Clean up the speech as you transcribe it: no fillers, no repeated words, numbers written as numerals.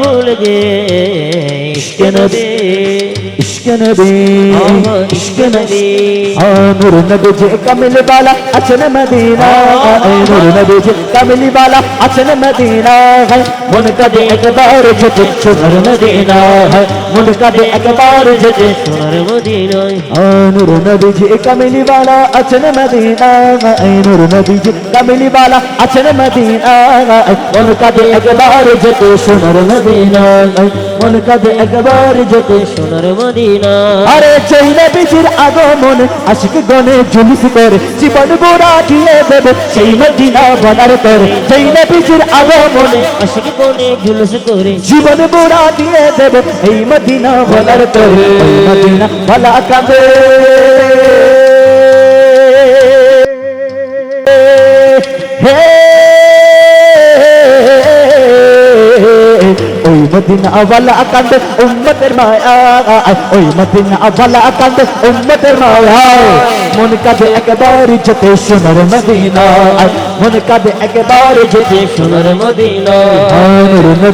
ভুল গে ইশকে নবী इश्क नबी इश्क नबी नूर नबी जे कमल वाला अचन मदीना नूर नबी जे कमल वाला अचन मदीना है मुनका दे एक बार जते सुनर मदीना है मुनका दे एक बार जते সোনার মদিনায় नूर नबी जे कमल वाला अचन मदीना नूर नबी जे कमल वाला अचन मदीना मुनका दे एक बार जते सुनर मदीना मुनका दे एक बार जते সোনার মদিনা আরে যেই নবীজির আগমন আশিক গনে জুলুস করে জীবন গোড়া দিয়ে দেবে সেই মদিনা বলার করে যেই নবীজির আগমন আশিক কোনে জুলুস করে জীবন গোড়া দিয়ে দেবে এই মদিনা বলার করে এই মদিনা বলা কাঁদে হে ওই মদিনা ওয়ালা কান্দে উম্মতের মায়া ওই মদিনা ওয়ালা কান্দে উম্মতের মায়া মন কাঁদে একবার যেতে সোনার মদিনা মন কাঁদে একবার যেতে সোনার মদিনা সোনার